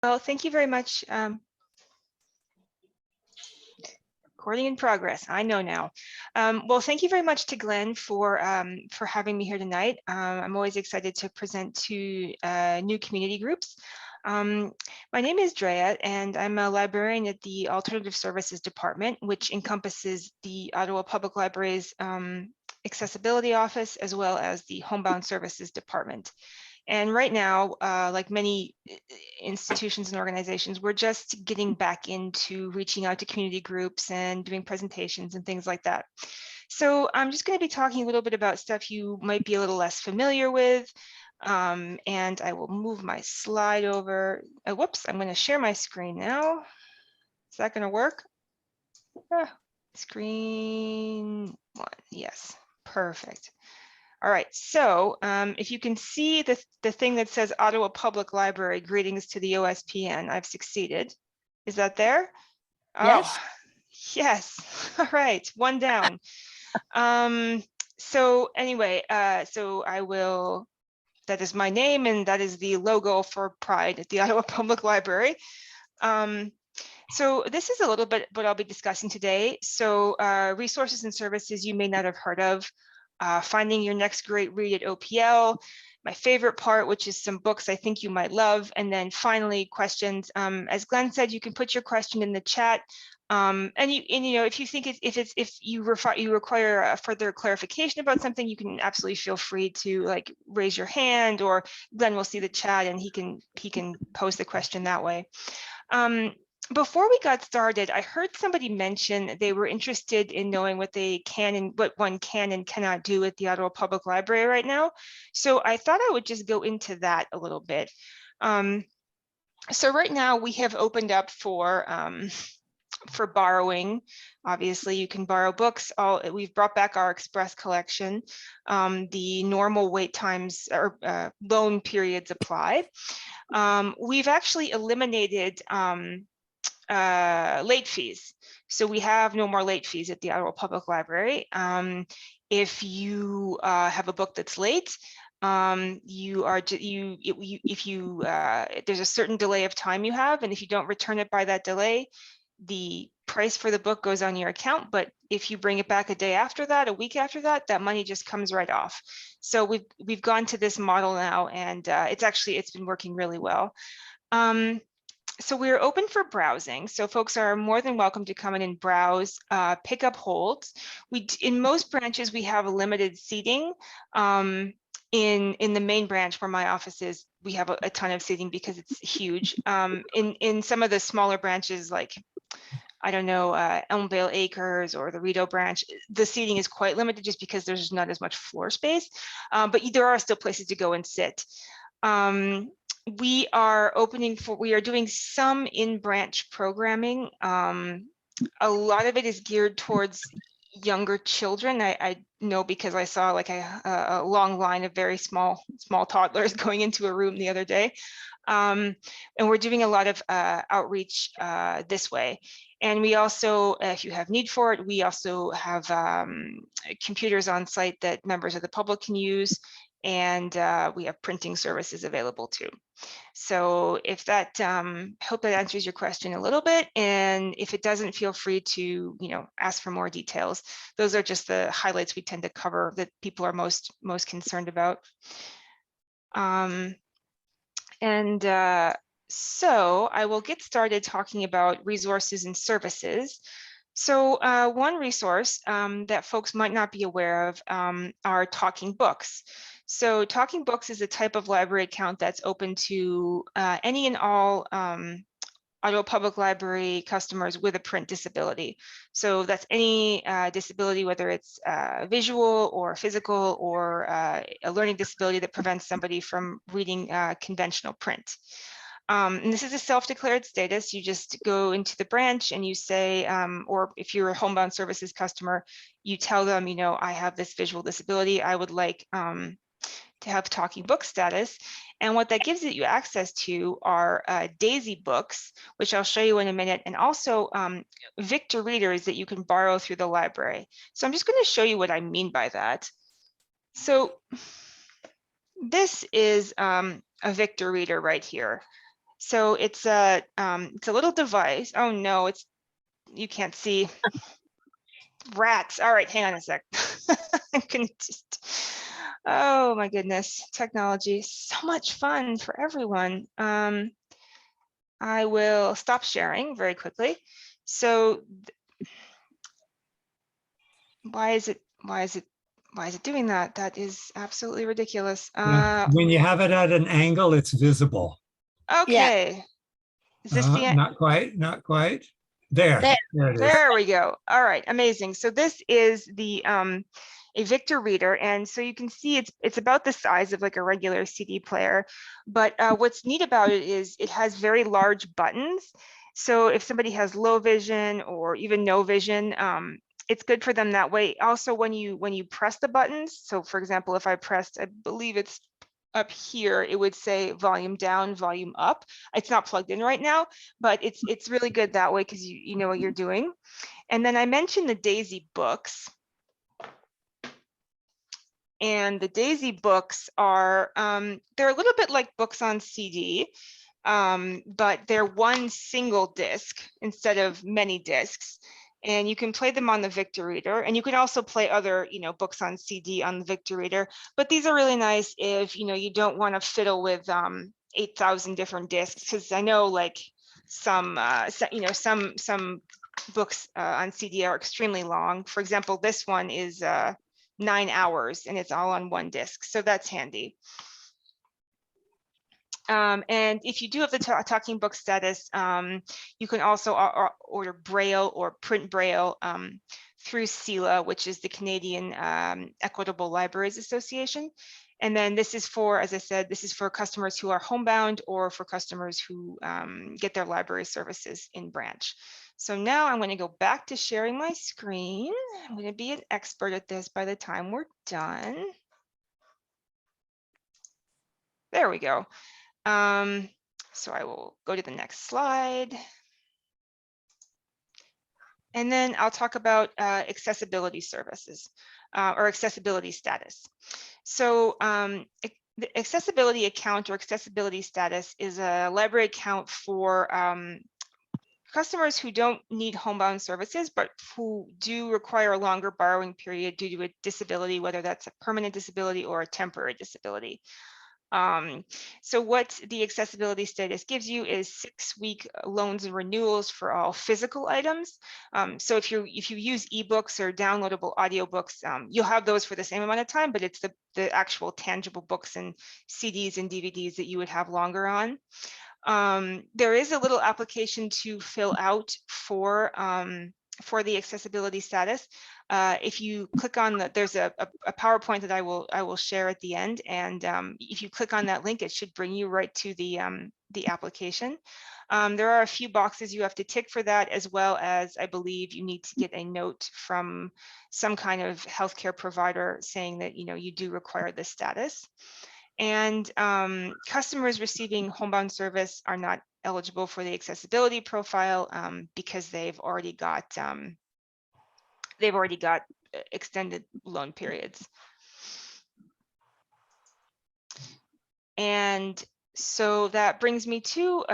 Well, thank you very much. Recording in progress. I know now. Well, thank you very much to Glenn for having me here tonight. I'm always excited to present to new community groups. My name is Drea, and I'm a librarian at the Alternative Services Department, which encompasses the Ottawa Public Library's Accessibility Office, as well as the Homebound Services Department. And right now, like many institutions and organizations, we're just getting back into reaching out to community groups and doing presentations and things like that. So I'm just going to be talking a little bit about stuff you might be a little less familiar with. And I will move my slide over. Whoops, I'm going to share my screen now. Is that going to work? Screen one, yes, perfect. All right, so if you can see the thing that says Ottawa Public Library, greetings to the OSPN, I've succeeded. Is that there? Yes. Oh, yes. All right, one down. So anyway, so I will, that is my name and that is the logo for Pride at the Ottawa Public Library. So this is a little bit what I'll be discussing today. So resources and services you may not have heard of. Finding your next great read at OPL, my favorite part, which is some books I think you might love, and then finally questions. As Glenn said, you can put your question in the chat, and you know, if you think if you require a further clarification about something, you can absolutely feel free to like raise your hand, or Glenn will see the chat and he can pose the question that way. Before we got started, I heard somebody mention they were interested in knowing what they can and what one can and cannot do at the Ottawa Public Library right now. So I thought I would just go into that a little bit. So right now we have opened up for borrowing. Obviously, you can borrow books. We've brought back our express collection. The normal wait times or loan periods apply. We've actually eliminated late fees. So we have no more late fees at the Ottawa Public Library. If you have a book that's late, there's a certain delay of time you have, and if you don't return it by that delay, the price for the book goes on your account. But if you bring it back a day after that, a week after that, that money just comes right off. So we've gone to this model now, and it's been working really well. So we're open for browsing. So folks are more than welcome to come in and browse, pick up holds. In most branches, we have a limited seating. In the main branch where my office is, we have a ton of seating because it's huge. In some of the smaller branches, like, I don't know, Elmvale Acres or the Rideau branch, the seating is quite limited just because there's not as much floor space, but there are still places to go and sit. We are doing some in-branch programming. A lot of it is geared towards younger children. I know because I saw like a long line of very small toddlers going into a room the other day. And we're doing a lot of outreach this way. And we also, if you have need for it, we also have computers on site that members of the public can use. And we have printing services available too. So if that, hope that answers your question a little bit. And if it doesn't, feel free to, ask for more details. Those are just the highlights we tend to cover that people are most concerned about. So I will get started talking about resources and services. So one resource that folks might not be aware of are talking books. So talking books is a type of library account that's open to any and all Ottawa Public Library customers with a print disability. So that's any disability, whether it's visual or physical or a learning disability that prevents somebody from reading conventional print. And this is a self-declared status. You just go into the branch and you say, or if you're a Homebound Services customer, you tell them, I have this visual disability. I would like to have talking book status. And what that gives you access to are Daisy books, which I'll show you in a minute, and also Victor readers that you can borrow through the library. So I'm just going to show you what I mean by that. So this is a Victor reader right here. So it's a little device. Oh no, you can't see. Rats. All right, hang on a sec. I'm gonna just, oh my goodness, technology, so much fun for everyone. I will stop sharing very quickly. So why is it doing that? That is absolutely ridiculous. When you have it at an angle, it's visible. Okay. Is this the Not quite, not quite. There it is. There we go. All right, amazing. So this is the a Victor reader, and so you can see it's about the size of like a regular CD player, but what's neat about it is it has very large buttons. So if somebody has low vision or even no vision, it's good for them that way. Also, when you press the buttons, so for example, if I pressed, I believe it's up here, it would say volume down, volume up. It's not plugged in right now, but it's really good that way because you know what you're doing. And then I mentioned the Daisy books. And the Daisy books are, they're a little bit like books on CD, but they're one single disc instead of many discs. And you can play them on the Victor reader, and you can also play other, books on CD on the Victor reader. But these are really nice if you don't want to fiddle with 8,000 different discs, because I know like some books on CD are extremely long. For example, this one is 9 hours, and it's all on one disc, so that's handy. And if you do have the talking book status, you can also order Braille or print Braille through CELA, which is the Canadian Equitable Libraries Association. And then this is for, as I said, this is for customers who are homebound or for customers who get their library services in branch. So now I'm going to go back to sharing my screen. I'm going to be an expert at this by the time we're done. There we go. So I will go to the next slide. And then I'll talk about accessibility services or accessibility status. So the accessibility account or accessibility status is a library account for customers who don't need homebound services, but who do require a longer borrowing period due to a disability, whether that's a permanent disability or a temporary disability. So what the accessibility status gives you is 6-week loans and renewals for all physical items. So if you use ebooks or downloadable audiobooks, you'll have those for the same amount of time, but it's the actual tangible books and CDs and DVDs that you would have longer on. There is a little application to fill out for the accessibility status. If you click on there's a PowerPoint that I will share at the end, and if you click on that link, it should bring you right to the application. There are a few boxes you have to tick for that, as well as I believe you need to get a note from some kind of healthcare provider saying that you do require this status. And customers receiving homebound service are not eligible for the accessibility profile because they've already got extended loan periods. And so that brings me to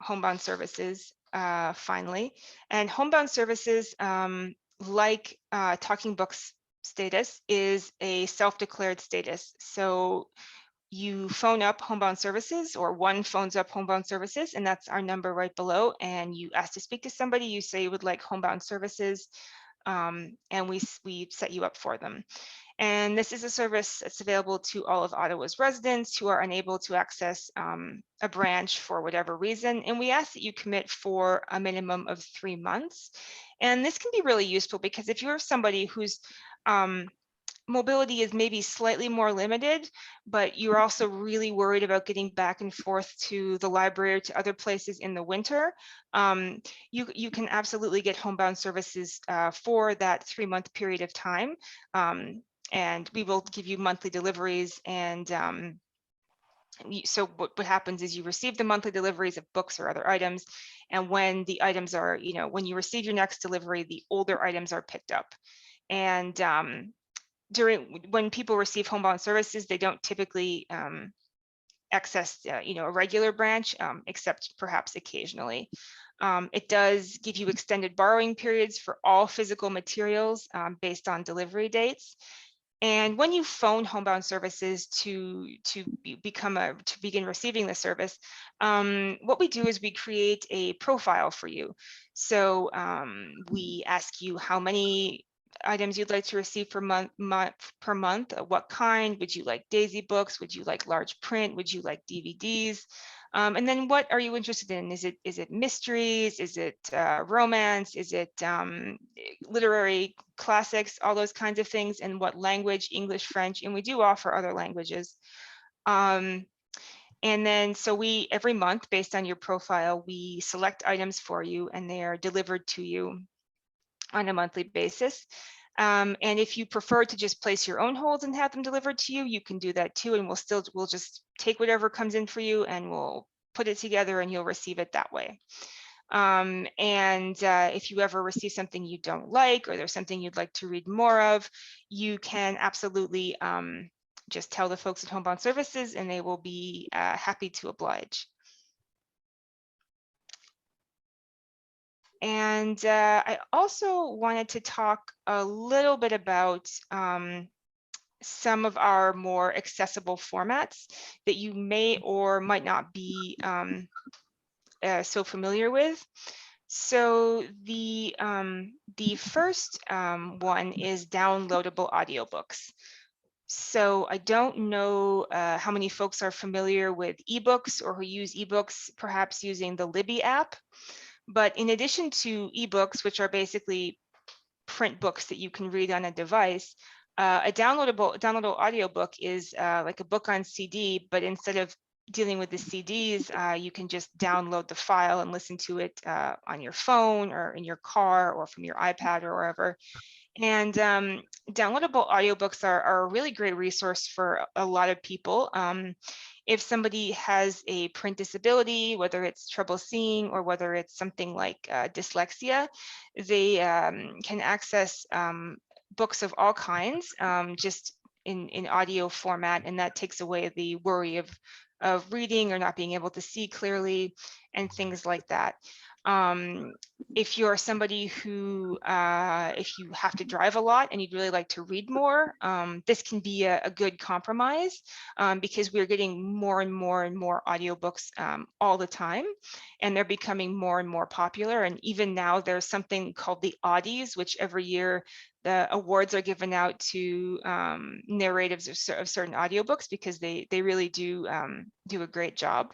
homebound services finally. And homebound services, like talking books status, is a self-declared status. So you phone up Homebound Services, or one phones up Homebound Services, and that's our number right below, and you ask to speak to somebody, you say you would like Homebound Services, and we set you up for them. And this is a service that's available to all of Ottawa's residents who are unable to access a branch for whatever reason. And we ask that you commit for a minimum of 3 months. And this can be really useful because if you're somebody who's mobility is maybe slightly more limited, but you're also really worried about getting back and forth to the library or to other places in the winter, you can absolutely get homebound services for that 3-month period of time. And we will give you monthly deliveries. And so what happens is you receive the monthly deliveries of books or other items. And when the items are, when you receive your next delivery, the older items are picked up. And when people receive homebound services, they don't typically access, a regular branch, except perhaps occasionally. It does give you extended borrowing periods for all physical materials based on delivery dates. And when you phone Homebound Services to begin receiving the service, what we do is we create a profile for you. So we ask you how many items you'd like to receive per month, what kind. Would you like Daisy books? Would you like large print? Would you like DVDs? And then what are you interested in? Is it mysteries? Is it romance? Is it literary classics? All those kinds of things. And what language? English, French, and we do offer other languages. And then so every month, based on your profile, we select items for you, and they are delivered to you on a monthly basis. And if you prefer to just place your own holds and have them delivered to you, you can do that too. And we'll just take whatever comes in for you, and we'll put it together, and you'll receive it that way. If you ever receive something you don't like, or there's something you'd like to read more of, you can absolutely just tell the folks at Homebound Services, and they will be happy to oblige. And I also wanted to talk a little bit about some of our more accessible formats that you may or might not be so familiar with. So the first one is downloadable audiobooks. So I don't know how many folks are familiar with ebooks or who use ebooks, perhaps using the Libby app. But in addition to ebooks, which are basically print books that you can read on a device, a downloadable audiobook is like a book on CD, but instead of dealing with the CDs, you can just download the file and listen to it on your phone or in your car or from your iPad or wherever. And downloadable audiobooks are a really great resource for a lot of people. If somebody has a print disability, whether it's trouble seeing or whether it's something like dyslexia, they can access books of all kinds just in audio format, and that takes away the worry of reading or not being able to see clearly and things like that. If you're somebody who, if you have to drive a lot and you'd really like to read more, this can be a good compromise because we're getting more and more and more audiobooks all the time, and they're becoming more and more popular. And even now there's something called the Audies, which every year the awards are given out to narratives of certain audiobooks because they really do do a great job.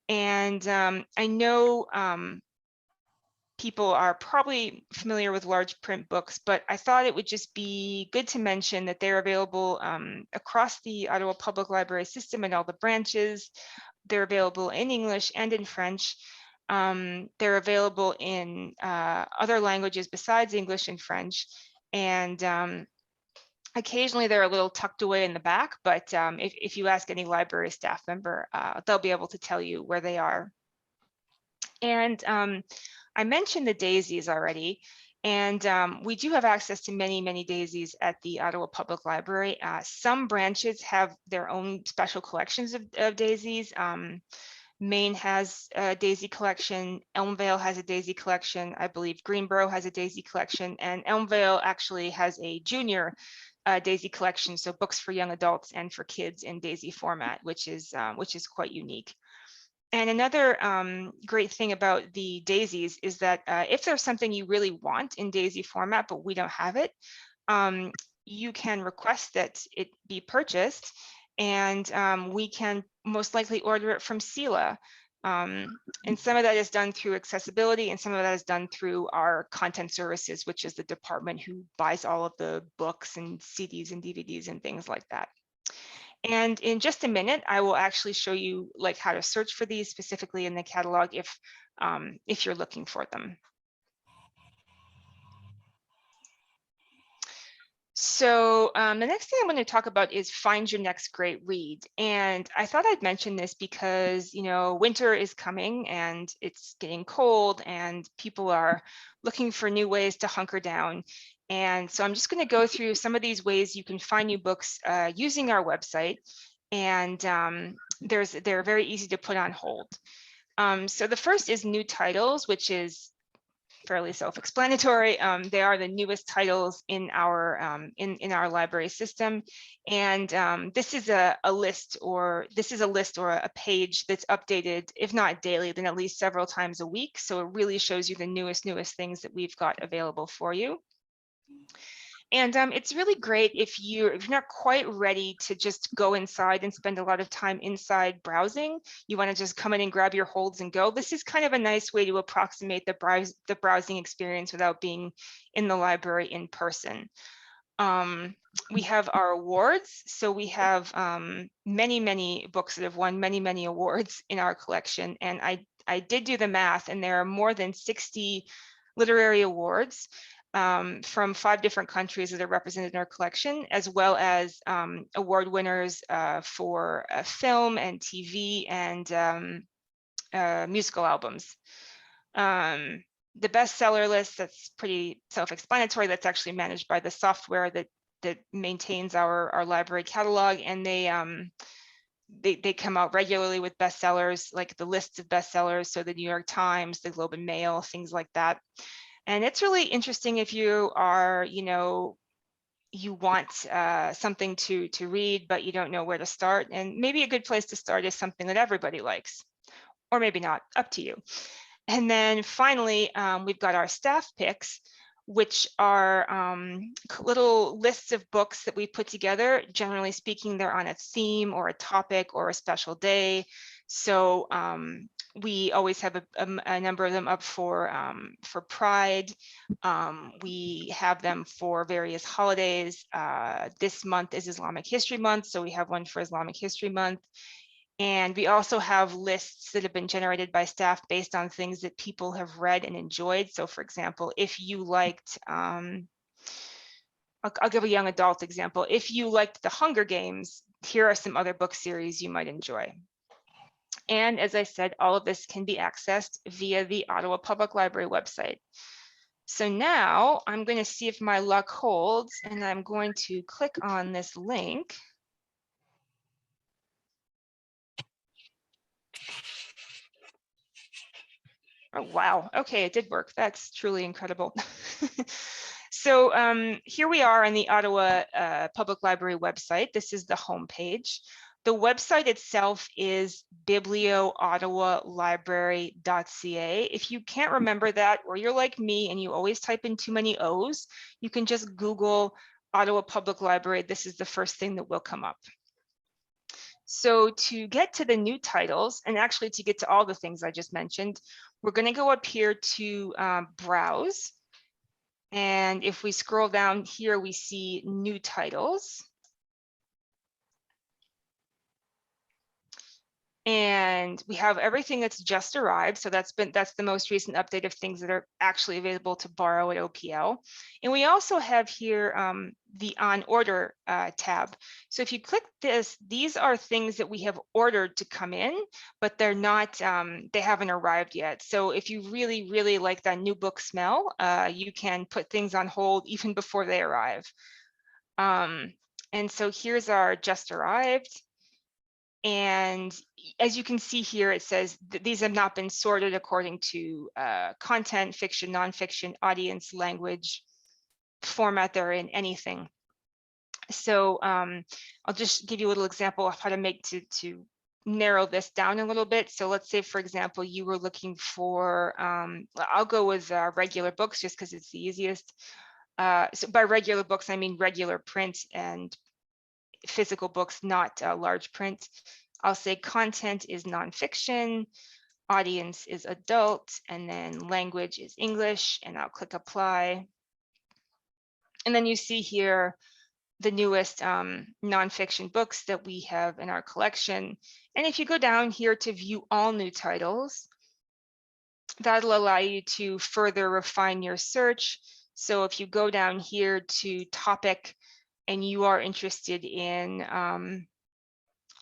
And I know people are probably familiar with large print books, but I thought it would just be good to mention that they're available across the Ottawa Public Library system and all the branches. They're available in English and in French. They're available in other languages besides English and French. And occasionally they're a little tucked away in the back, but if you ask any library staff member, they'll be able to tell you where they are. And I mentioned the daisies already, and we do have access to many, many daisies at the Ottawa Public Library. Some branches have their own special collections of daisies. Maine has a daisy collection, Elmvale has a daisy collection, I believe Greenboro has a daisy collection, and Elmvale actually has a junior daisy collection, so books for young adults and for kids in daisy format, which is quite unique. And another great thing about the daisies is that if there's something you really want in daisy format, but we don't have it, you can request that it be purchased, and we can most likely order it from CELA. And some of that is done through accessibility, and some of that is done through our content services, which is the department who buys all of the books and CDs and DVDs and things like that. And in just a minute, I will actually show you like how to search for these specifically in the catalog if you're looking for them. So the next thing I'm going to talk about is find your next great read. And I thought I'd mention this because, you know, winter is coming and it's getting cold and people are looking for new ways to hunker down. And so I'm just going to go through some of these ways you can find new books using our website. and they're very easy to put on hold. So the first is new titles, which is fairly self-explanatory. They are the newest titles in our in our library system, and this is a list, or a page that's updated, if not daily, then at least several times a week. So it really shows you the newest things that we've got available for you. And it's really great if you're not quite ready to just go inside and spend a lot of time inside browsing. You want to just come in and grab your holds and go. This is kind of a nice way to approximate the browsing experience without being in the library in person. We have our awards. So we have many books that have won many awards in our collection. And I did do the math, and there are more than 60 literary awards from 5 different countries that are represented in our collection, as well as award winners for film and TV and musical albums. The bestseller list, that's pretty self-explanatory. That's actually managed by the software that maintains our library catalog, and they come out regularly with bestsellers, like the lists of bestsellers. So the New York Times, the Globe and Mail, things like that. And it's really interesting if you are, you want something to read, but you don't know where to start. And maybe a good place to start is something that everybody likes, or maybe not, up to you. And then finally, we've got our staff picks, which are little lists of books that we put together. Generally speaking, they're on a theme or a topic or a special day. So we always have a number of them up for Pride. We have them for various holidays. This month is Islamic History Month, so we have one for Islamic History Month. And we also have lists that have been generated by staff based on things that people have read and enjoyed. So for example, if you liked, I'll give a young adult example. If you liked The Hunger Games, here are some other book series you might enjoy. And as I said, all of this can be accessed via the Ottawa Public Library website. So now I'm going to see if my luck holds, and I'm going to click on this link. Oh, wow. Okay, it did work. That's truly incredible. So here we are on the Ottawa Public Library website. This is the homepage. The website itself is biblioottawalibrary.ca. If you can't remember that, or you're like me and you always type in too many O's, you can just Google Ottawa Public Library. This is the first thing that will come up. So to get to the new titles, and actually to get to all the things I just mentioned, we're going to go up here to browse. And if we scroll down here, we see new titles. And we have everything that's just arrived. So that's the most recent update of things that are actually available to borrow at OPL. And we also have here the on order tab. So if you click this, these are things that we have ordered to come in, but they're not, they haven't arrived yet. So if you really like that new book smell, you can put things on hold even before they arrive. And so here's our just arrived. And as you can see here, it says that these have not been sorted according to content, fiction, nonfiction, audience, language, format they're in, anything. So I'll just give you a little example of how to make to narrow this down a little bit. So let's say, for example, you were looking for, I'll go with regular books just because it's the easiest. So by regular books, I mean regular print and physical books, not large print. I'll say content is nonfiction, audience is adult, and then language is English, and I'll click apply. And then you see here the newest nonfiction books that we have in our collection. And if you go down here to view all new titles, that'll allow you to further refine your search. So if you go down here to topic, and you are interested in,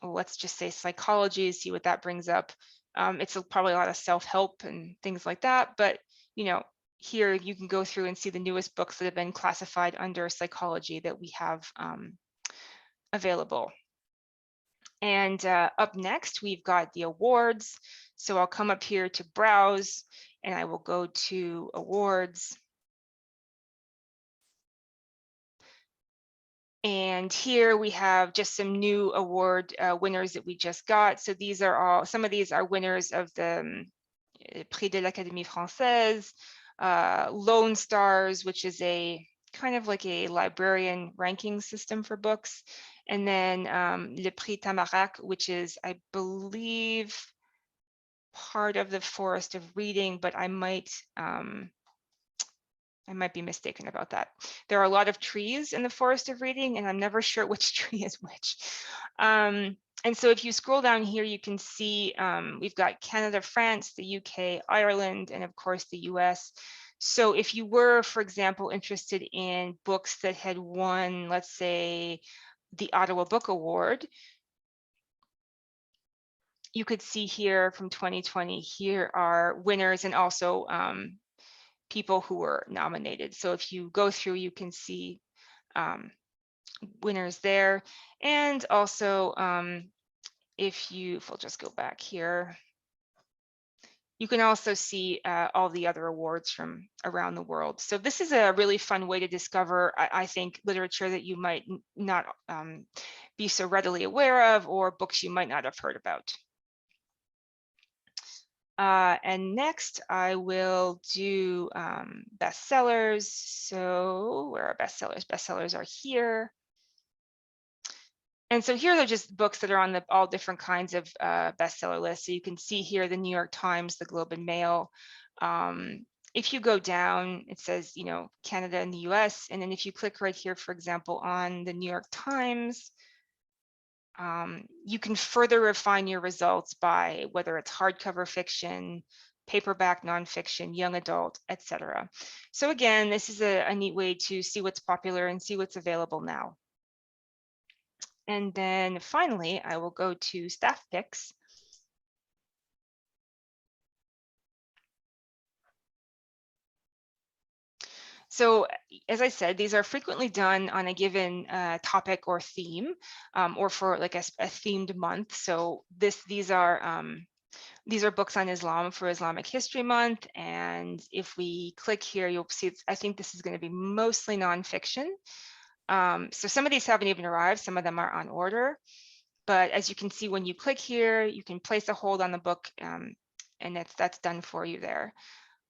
let's just say psychology, see what that brings up. It's probably a lot of self-help and things like that, but here you can go through and see the newest books that have been classified under psychology that we have available. And up next, we've got the awards. So I'll come up here to browse and I will go to awards. And here we have just some new award winners that we just got. So these are all, some of these are winners of the Prix de l'Académie Française, Lone Stars, which is a kind of like a librarian ranking system for books. And then Le Prix Tamarack, which is, I believe, part of the Forest of Reading, but I might be mistaken about that. There are a lot of trees in the Forest of Reading, and I'm never sure which tree is which. And so if you scroll down here, you can see we've got Canada, France, the UK, Ireland, and of course the US. So if you were, for example, interested in books that had won, let's say, the Ottawa Book Award, you could see here from 2020, here are winners and also people who were nominated. So if you go through, you can see winners there. And also, if we'll just go back here, you can also see all the other awards from around the world. So this is a really fun way to discover, I think, literature that you might not be so readily aware of, or books you might not have heard about. And next I will do bestsellers. So where are bestsellers? Bestsellers are here. And so here they're just books that are on the all different kinds of bestseller lists. So you can see here the New York Times, the Globe and Mail. If you go down, it says, you know, Canada and the US. And then if you click right here, for example, on the New York Times, you can further refine your results by whether it's hardcover fiction, paperback nonfiction, young adult, etc. So again, this is a neat way to see what's popular and see what's available now. And then finally, I will go to staff picks. So as I said, these are frequently done on a given topic or theme, or for like a themed month. So these are books on Islam for Islamic History Month. And if we click here, you'll see, I think this is going to be mostly nonfiction. So some of these haven't even arrived. Some of them are on order. But as you can see, when you click here, you can place a hold on the book, and that's done for you there.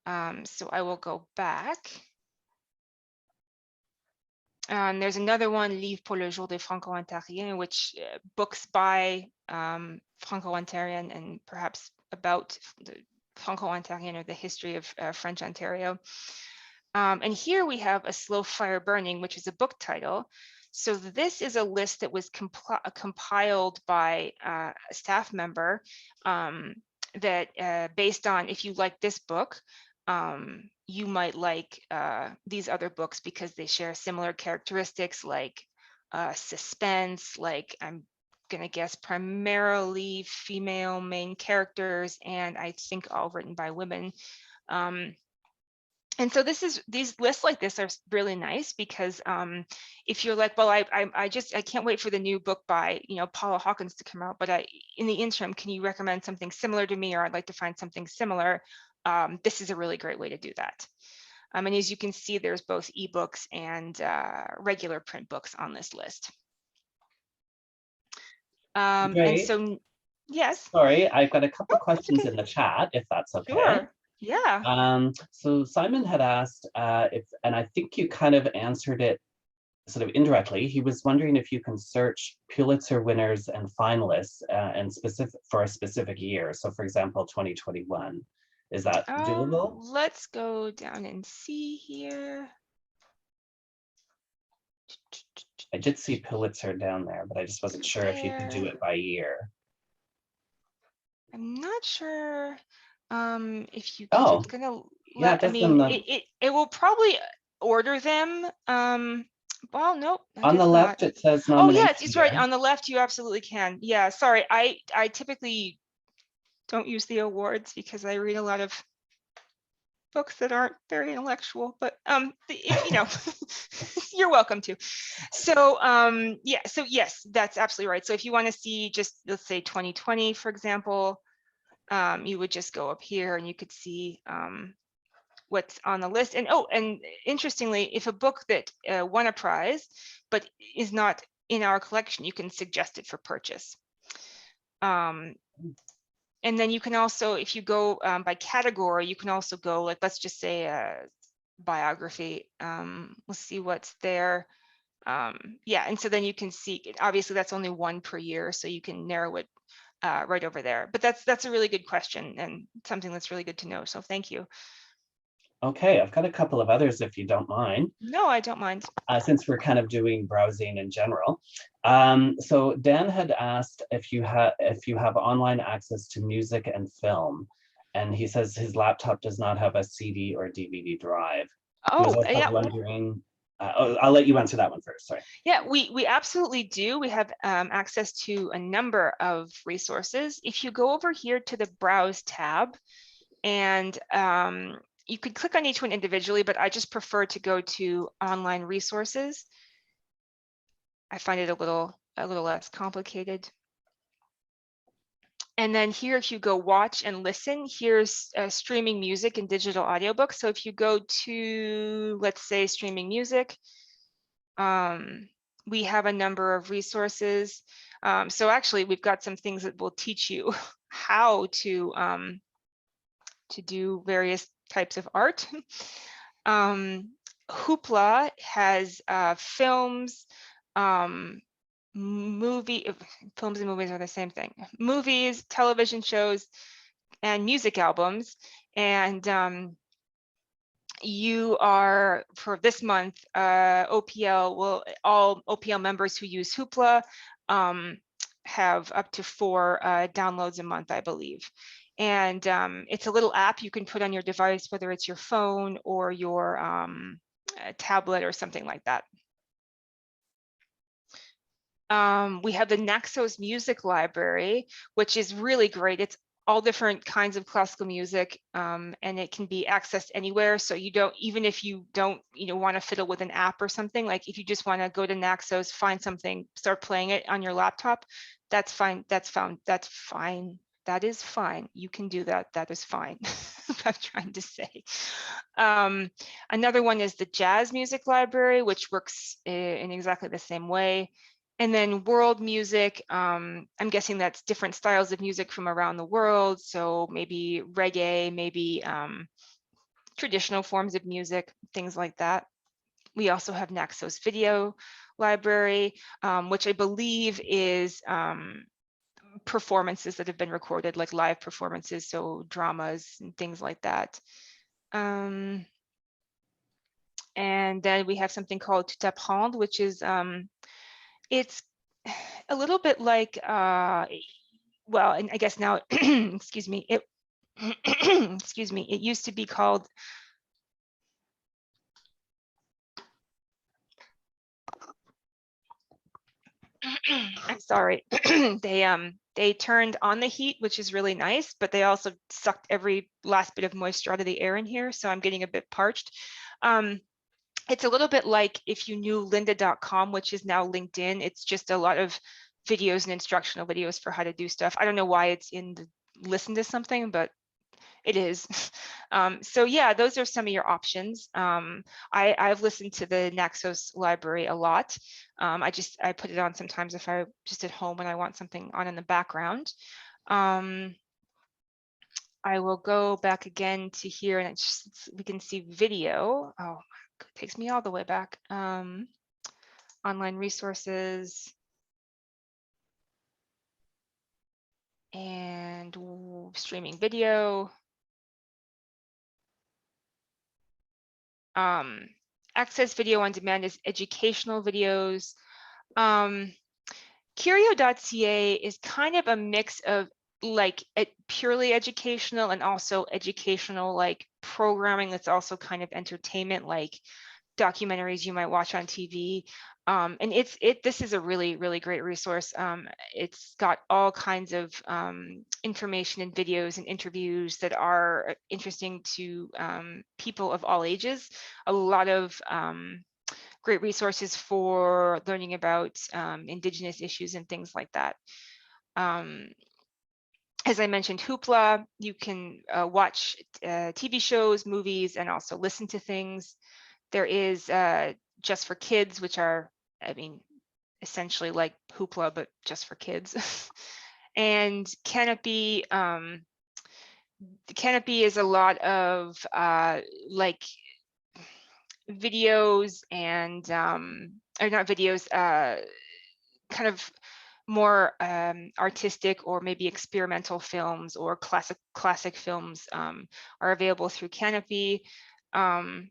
So I will go back. There's another one, Livre pour le jour des Franco-Ontariens, which books by Franco-Ontarian and perhaps about the Franco-Ontarian or the history of French Ontario. And here we have A Slow Fire Burning, which is a book title. So this is a list that was compiled by a staff member that based on, if you like this book, you might like these other books because they share similar characteristics, like suspense, like I'm gonna guess primarily female main characters, and I think all written by women. And so these lists like this are really nice because if you're like, well, I can't wait for the new book by, you know, Paula Hawkins to come out, but in the interim, can you recommend something similar to me, or I'd like to find something similar? This is a really great way to do that. And as you can see, there's both ebooks and regular print books on this list. And so, yes. Sorry, I've got a couple questions in the chat, if that's okay. Sure. Yeah. So Simon had asked if, and I think you kind of answered it sort of indirectly. He was wondering if you can search Pulitzer winners and finalists and specific for a specific year. So for example, 2021. Is that doable? Let's go down and see here. I did see Pulitzer down there, but I just wasn't sure if you could do it by year. I'm not sure if you can. It's gonna yeah, I mean, it will probably order them. Well, nope. On the left, it says nomination. Oh, yes, it's right. On the left, you absolutely can. Yeah, sorry. I typically don't use the awards because I read a lot of books that aren't very intellectual, but you know, you're welcome to. So yeah, so yes, that's absolutely right. So if you want to see just, let's say 2020, for example, you would just go up here and you could see what's on the list. And oh, and interestingly, if a book that won a prize but is not in our collection, you can suggest it for purchase. And then you can also, if you go by category, you can also go, like, let's just say biography. Let's see what's there. Yeah, and so then you can see, obviously that's only one per year, so you can narrow it right over there. But that's a really good question and something that's really good to know. So thank you. Okay, I've got a couple of others if you don't mind. No, I don't mind. Since we're kind of doing browsing in general. So Dan had asked if you have online access to music and film, and he says his laptop does not have a CD or DVD drive. He was also yeah. wondering, I'll let you answer that one first, sorry. Yeah, we absolutely do. We have access to a number of resources. If you go over here to the Browse tab, and you could click on each one individually, but I just prefer to go to online resources. I find it a little less complicated. And then here, if you go watch and listen, here's streaming music and digital audiobooks. So if you go to, let's say, streaming music, we have a number of resources. So actually, we've got some things that will teach you how to do various types of art. Hoopla has films, films and movies are the same thing. Movies, television shows, and music albums. And you are, for this month, OPL will, all OPL members who use Hoopla have up to 4 downloads a month, I believe. And it's a little app you can put on your device, whether it's your phone or your tablet or something like that. We have the Naxos Music Library, which is really great. It's all different kinds of classical music, and it can be accessed anywhere. So you don't, even if you don't, want to fiddle with an app or something, like if you just want to go to Naxos, find something, start playing it on your laptop, that's fine. That's fine. That is fine. You can do that. That is fine. I'm trying to say. Another one is the Jazz Music Library, which works in exactly the same way. And then world music, I'm guessing that's different styles of music from around the world. So maybe reggae, maybe traditional forms of music, things like that. We also have Naxos Video Library, which I believe is performances that have been recorded, like live performances, so dramas and things like that. And then we have something called Tout Apprendre, which is it's a little bit like well, and I guess now excuse me, it excuse me, it used to be called I'm sorry. They turned on the heat, which is really nice, but they also sucked every last bit of moisture out of the air in here, so I'm getting a bit parched. It's a little bit like if you knew lynda.com, which is now LinkedIn. It's just a lot of videos and instructional videos for how to do stuff. I don't know why it's in the listen to something, but it is. So yeah, those are some of your options. I've listened to the Naxos library a lot. I put it on sometimes if I just at home when I want something on in the background. I will go back again to here and we can see video. Oh, it takes me all the way back. Online resources. And streaming video. Access video on demand is educational videos. Curio.ca is kind of a mix of like purely educational and also educational, like programming that's also kind of entertainment, like documentaries you might watch on TV. And this is a really, really great resource. It's got all kinds of information and videos and interviews that are interesting to people of all ages. A lot of great resources for learning about Indigenous issues and things like that. As I mentioned, Hoopla, you can watch TV shows, movies, and also listen to things. There is Just for Kids, which are, I mean, essentially like Hoopla, but just for kids. And Canopy, Canopy is a lot of like videos and, or not videos, kind of more artistic or maybe experimental films or classic films are available through Canopy. And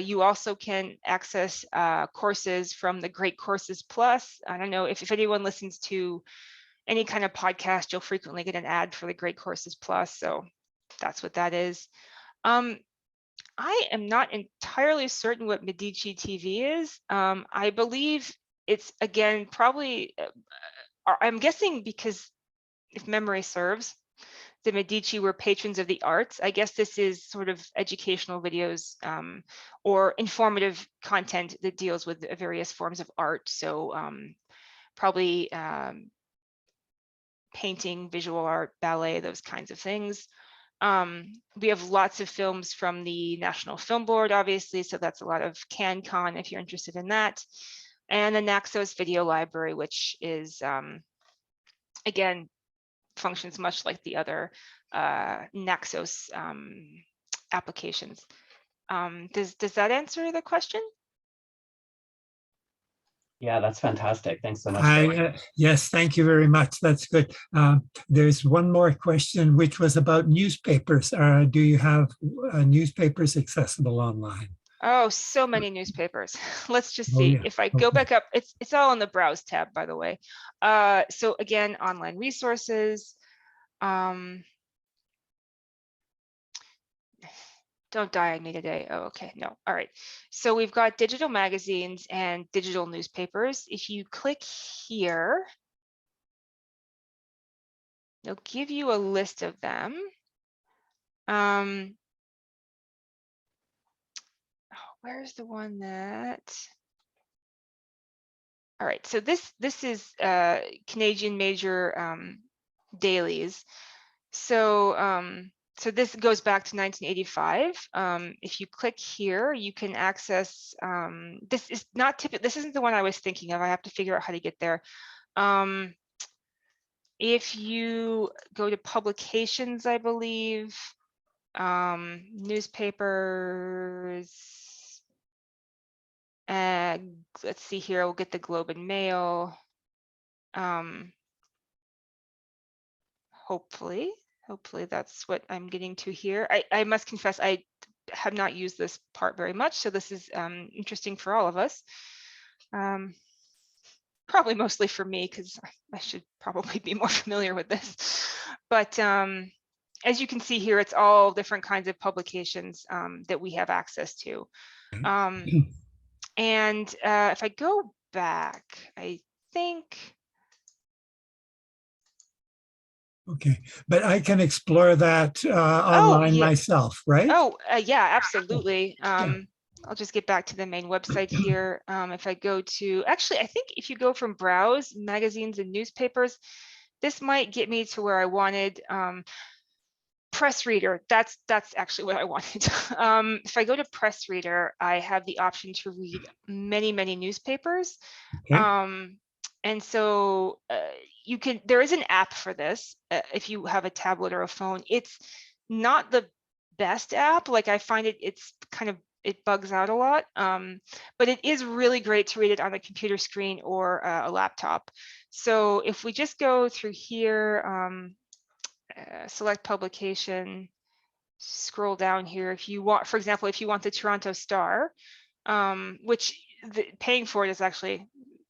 you also can access courses from the Great Courses Plus. I don't know if anyone listens to any kind of podcast, you'll frequently get an ad for the Great Courses Plus. So that's what that is. I am not entirely certain what Medici TV is. I believe it's, again, probably, I'm guessing because if memory serves, the Medici were patrons of the arts. I guess this is sort of educational videos or informative content that deals with various forms of art. So probably painting, visual art, ballet, those kinds of things. We have lots of films from the National Film Board, obviously, so that's a lot of CanCon if you're interested in that. And the Naxos Video Library, which is, again, functions much like the other Naxos applications. Does that answer the question? Yeah, that's fantastic. Thanks so much. Yes, thank you very much. That's good. There's one more question, which was about newspapers. Do you have newspapers accessible online? Oh, so many newspapers. Let's just see. Yeah. If I go back up, it's all in the Browse tab, by the way. So again, online resources. Don't die on me today. Oh, okay, no. All right. So we've got digital magazines and digital newspapers. If you click here, it'll give you a list of them. Where's the one that? All right, so this is Canadian major dailies. So so this goes back to 1985. If you click here, you can access. This is not typical. This isn't the one I was thinking of. I have to figure out how to get there. If you go to publications, I believe, newspapers. Let's see here. We'll get the Globe and Mail. Hopefully that's what I'm getting to here. I must confess, I have not used this part very much, so this is interesting for all of us. Probably mostly for me, because I should probably be more familiar with this. But as you can see here, it's all different kinds of publications that we have access to. And if I go back, I think. Okay, but I can explore that online myself, right? Oh, yeah, absolutely. I'll just get back to the main website here. If I go to, actually, I think if you go from Browse, magazines and newspapers, this might get me to where I wanted. Press Reader, that's actually what I wanted. If I go to Press Reader, I have the option to read many newspapers. Okay. And so you can, there is an app for this if you have a tablet or a phone. It's not the best app. Like I find it's kind of, it bugs out a lot, but it is really great to read it on a computer screen or a laptop. So if we just go through here, select publication, scroll down here. If you want, for example, if you want the Toronto Star, which paying for it is actually,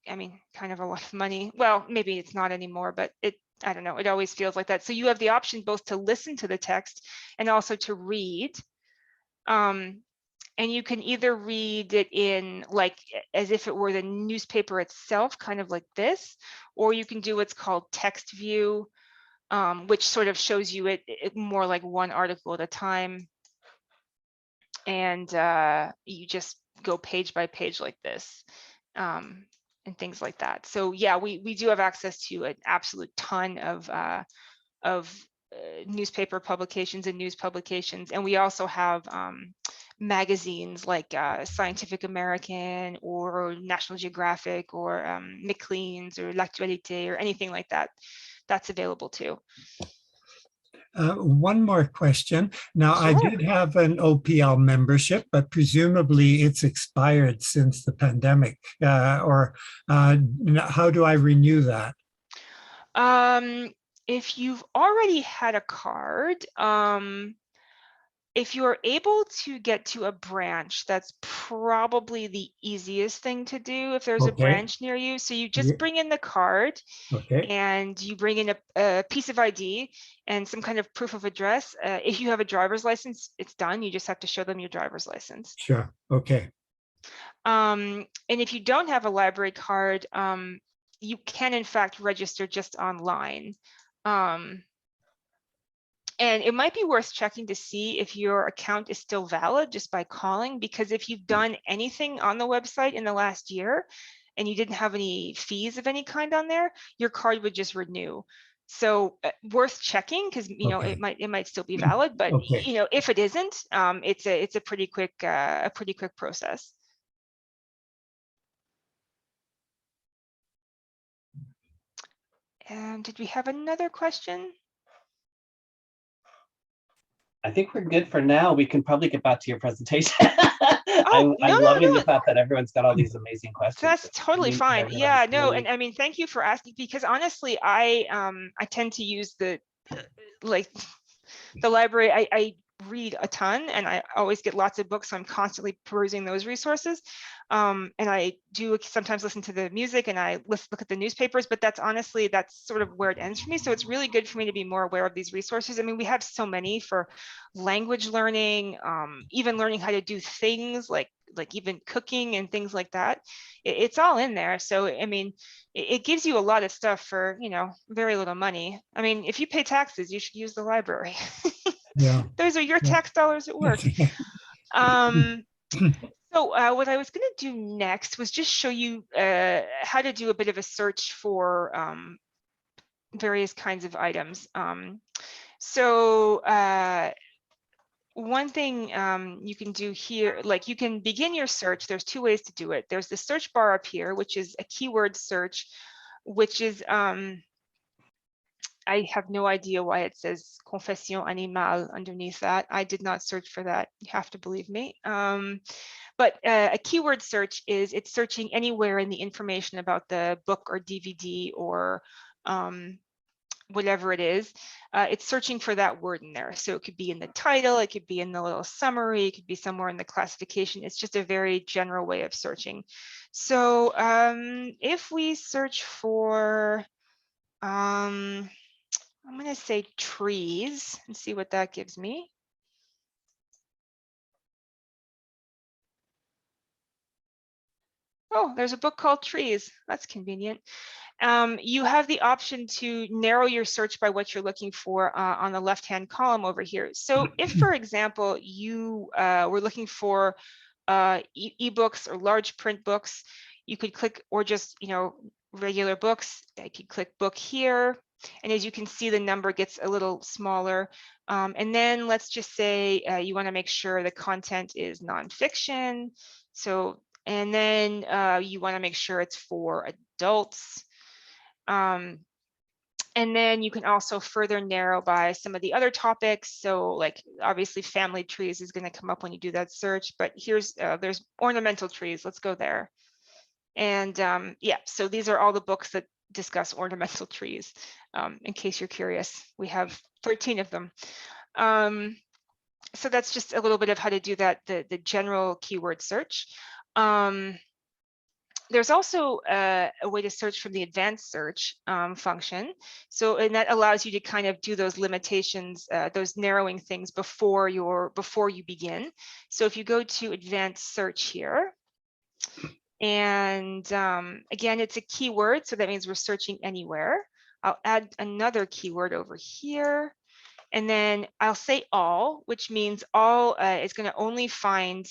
I mean, kind of a lot of money. Well, maybe it's not anymore, but I don't know, it always feels like that. So you have the option both to listen to the text and also to read. And you can either read it in like as if it were the newspaper itself, kind of like this, or you can do what's called text view, which sort of shows you it more like one article at a time. And you just go page by page like this, and things like that. So yeah, we do have access to an absolute ton of newspaper publications and news publications, and we also have magazines like Scientific American or National Geographic or Maclean's or L'Actualité or anything like that. That's available too. One more question. Now, I Sure. did have an OPL membership, but presumably it's expired since the pandemic. How do I renew that? If you've already had a card, if you're able to get to a branch, that's probably the easiest thing to do if there's a Okay. branch near you. So you just bring in the card, Okay. and you bring in a piece of ID and some kind of proof of address. If you have a driver's license, it's done. You just have to show them your driver's license. Sure. Okay. And if you don't have a library card, you can in fact register just online. And it might be worth checking to see if your account is still valid just by calling, because if you've done anything on the website in the last year and you didn't have any fees of any kind on there, your card would just renew. So worth checking, because you know it might still be valid, but you know, if it isn't, it's a pretty quick process. And did we have another question? I think we're good for now. We can probably get back to your presentation. Oh, I'm loving the fact that everyone's got all these amazing questions. That's totally fine. Yeah, no, and I mean, thank you for asking, because honestly, I tend to use the library. I read a ton, and I always get lots of books, so I'm constantly perusing those resources. And I do sometimes listen to the music, and I look at the newspapers, but that's sort of where it ends for me. So it's really good for me to be more aware of these resources. I mean, we have so many for language learning, even learning how to do things like even cooking and things like that. It's all in there. So I mean, it gives you a lot of stuff for, you know, very little money. I mean, if you pay taxes, you should use the library. Yeah. Those are your tax dollars at work. So what I was going to do next was just show you how to do a bit of a search for various kinds of items. One thing you can do here, like you can begin your search. There's two ways to do it. There's the search bar up here, which is a keyword search, which is I have no idea why it says confession animale underneath that. I did not search for that. You have to believe me. But a keyword search is it's searching anywhere in the information about the book or DVD or whatever it is. It's searching for that word in there. So it could be in the title, it could be in the little summary, it could be somewhere in the classification. It's just a very general way of searching. So if we search for, I'm going to say trees and see what that gives me. Oh, there's a book called Trees. That's convenient. You have the option to narrow your search by what you're looking for on the left-hand column over here. So if, for example, you were looking for ebooks or large print books, you could click, or just, you know, regular books. I could click book here. And as you can see, the number gets a little smaller. And then let's just say you want to make sure the content is nonfiction. So, and then you want to make sure it's for adults. And then you can also further narrow by some of the other topics. So like obviously family trees is going to come up when you do that search, but here's there's ornamental trees. Let's go there. And yeah, so these are all the books that discuss ornamental trees. In case you're curious, we have 13 of them. So that's just a little bit of how to do that, the general keyword search. There's also a way to search from the advanced search function. So, and that allows you to kind of do those limitations, those narrowing things before you begin. So if you go to advanced search here, and again, it's a keyword, so that means we're searching anywhere. I'll add another keyword over here. And then I'll say all, which means all is going to only find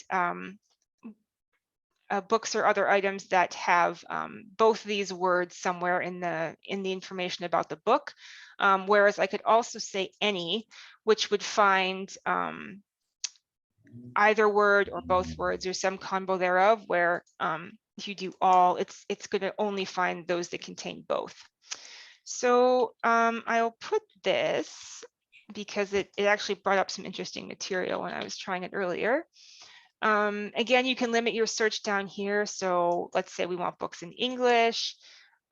books or other items that have both these words somewhere in the information about the book. Whereas I could also say any, which would find either word or both words or some combo thereof, where if you do all, it's going to only find those that contain both. So I'll put this because it actually brought up some interesting material when I was trying it earlier. Again, you can limit your search down here. So let's say we want books in English,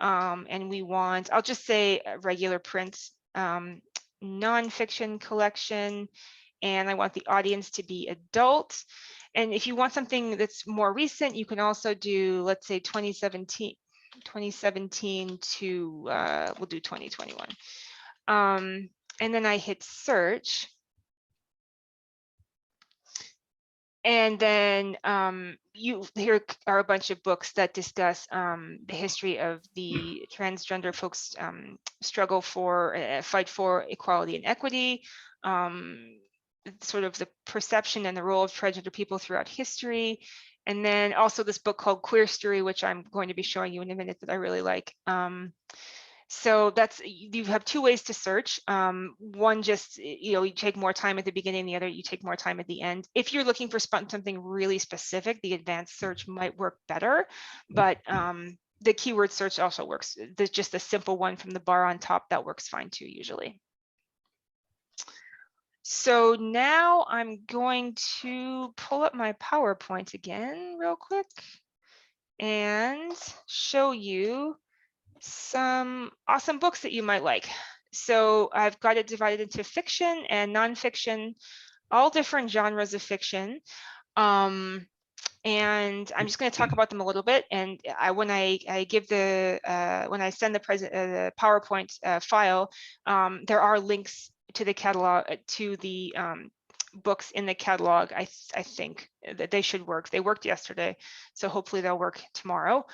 and we want, I'll just say regular print nonfiction collection, and I want the audience to be adult. And if you want something that's more recent, you can also do, let's say 2017 to, we'll do 2021. And then I hit search. And then here are a bunch of books that discuss the history of the transgender folks' struggle for, fight for equality and equity, sort of the perception and the role of transgender people throughout history. And then also this book called Queer Story, which I'm going to be showing you in a minute, that I really like. So that's, you have two ways to search. One, just, you take more time at the beginning, the other, you take more time at the end. If you're looking for something really specific, the advanced search might work better, but the keyword search also works. There's just a simple one from the bar on top that works fine too, usually. So now I'm going to pull up my PowerPoint again real quick and show you some awesome books that you might like. So I've got it divided into fiction and nonfiction, all different genres of fiction. And I'm just going to talk about them a little bit. And when I give the when I send the PowerPoint file, there are links to the catalog, to the books in the catalog. I think that they should work. They worked yesterday, so hopefully they'll work tomorrow.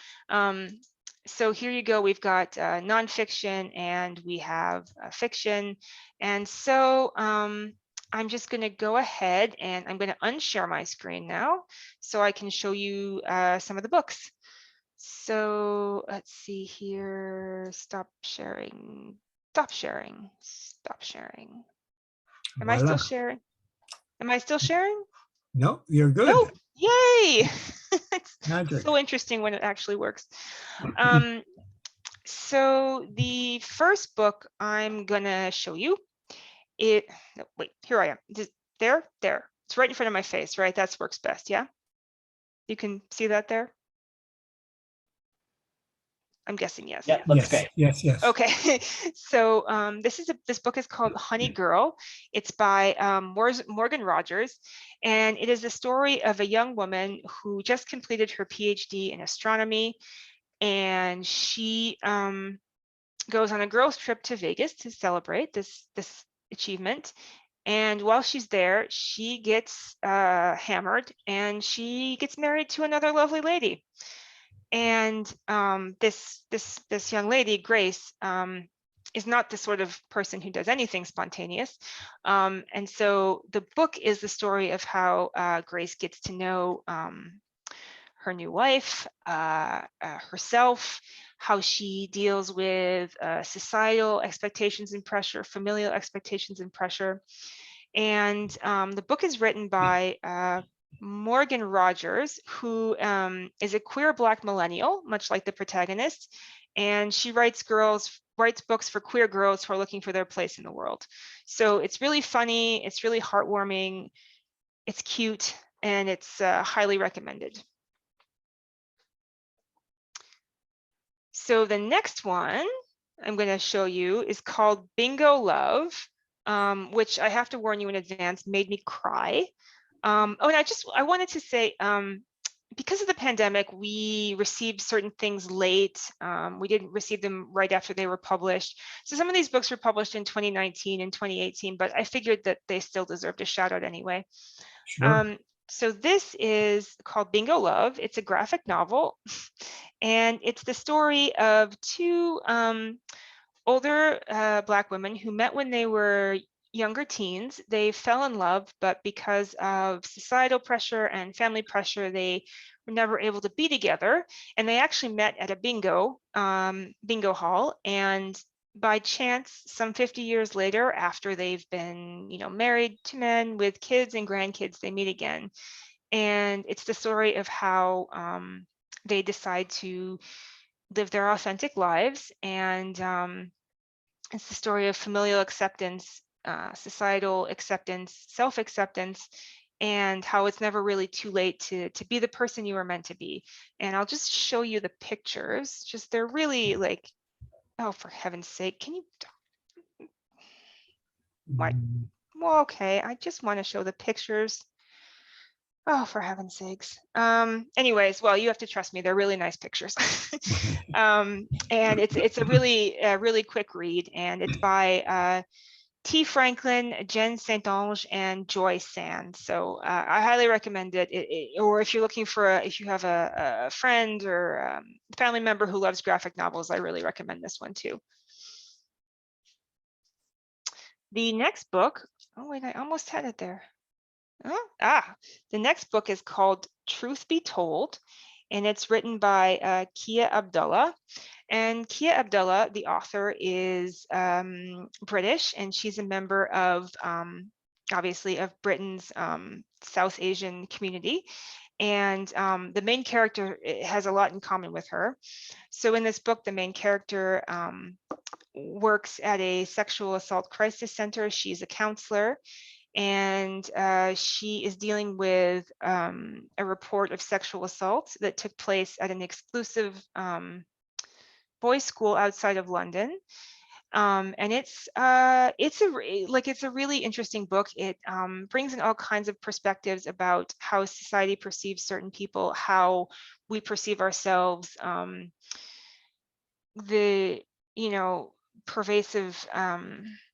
So here you go. We've got nonfiction and we have fiction. And so I'm just going to go ahead and I'm going to unshare my screen now so I can show you some of the books. So let's see here. Stop sharing. Stop sharing. Stop sharing. Am I still sharing? Am I still sharing? No, you're good. No. Yay. It's Magic. so interesting when it actually works. So the first book I'm gonna show you, no, wait, here I am. There. It's right in front of my face, right? That works best, yeah? You can see that there? I'm guessing yes. Yeah, looks great. Yes. Okay, so this book is called Honey Girl. It's by Morgan Rogers, and it is the story of a young woman who just completed her PhD in astronomy, and she goes on a girls' trip to Vegas to celebrate this achievement. And while she's there, she gets hammered, and she gets married to another lovely lady. And this young lady, Grace, is not the sort of person who does anything spontaneous. And so the book is the story of how Grace gets to know her new life, herself, how she deals with societal expectations and pressure, familial expectations and pressure. And the book is written by Morgan Rogers, who is a queer Black millennial, much like the protagonist, and she writes books for queer girls who are looking for their place in the world. So it's really funny, it's really heartwarming, it's cute, and it's highly recommended. So the next one I'm going to show you is called Bingo Love, which I have to warn you in advance, made me cry. Oh, and I wanted to say, because of the pandemic, we received certain things late. We didn't receive them right after they were published. So some of these books were published in 2019 and 2018, but I figured that they still deserved a shout out anyway. Sure. So this is called Bingo Love. It's a graphic novel, and it's the story of two older Black women who met when they were younger teens. They fell in love, but because of societal pressure and family pressure, they were never able to be together. And they actually met at a bingo hall. And by chance, some 50 years later, after they've been, married to men with kids and grandkids, they meet again. And it's the story of how they decide to live their authentic lives. And it's the story of familial acceptance, societal acceptance, self-acceptance, and how it's never really too late to be the person you were meant to be. And I'll just show you the pictures. Just they're really like, oh, for heaven's sake, can you? What? Well, okay, I just want to show the pictures. Oh, for heaven's sakes. Anyways, well, you have to trust me. They're really nice pictures. And it's a really quick read, and it's by T. Franklin, Jen St. Ange, and Joy Sand. So I highly recommend it. Or if you're looking for if you have a friend or family member who loves graphic novels, I really recommend this one too. The next book, oh wait, I almost had it there. The next book is called Truth Be Told, and it's written by Kia Abdullah. And Kia Abdullah, the author, is British, and she's a member of, obviously, of Britain's South Asian community. And the main character has a lot in common with her. So in this book, the main character works at a sexual assault crisis center. She's a counselor, and she is dealing with a report of sexual assault that took place at an exclusive boys' school outside of London. And it's a really interesting book. It brings in all kinds of perspectives about how society perceives certain people, how we perceive ourselves, the pervasive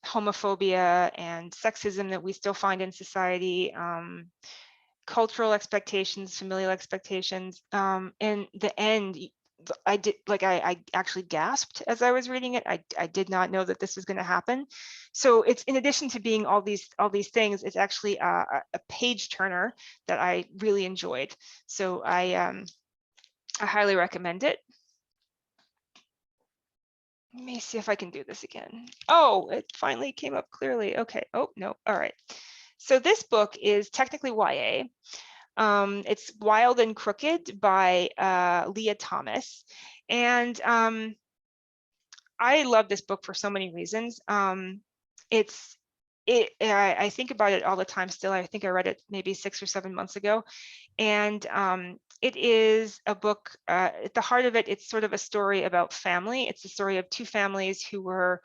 homophobia and sexism that we still find in society, cultural expectations, familial expectations. In the end, I actually gasped as I was reading it. I did not know that this was going to happen. So it's, in addition to being all these things, it's actually a page turner that I really enjoyed. So I highly recommend it. Let me see if I can do this again. Oh, it finally came up clearly. Okay. Oh, no. All right. So this book is technically YA. It's Wild and Crooked by Leah Thomas. And I love this book for so many reasons. I think about it all the time still. I think I read it maybe 6 or 7 months ago. And it is a book, at the heart of it, it's sort of a story about family. It's the story of two families who were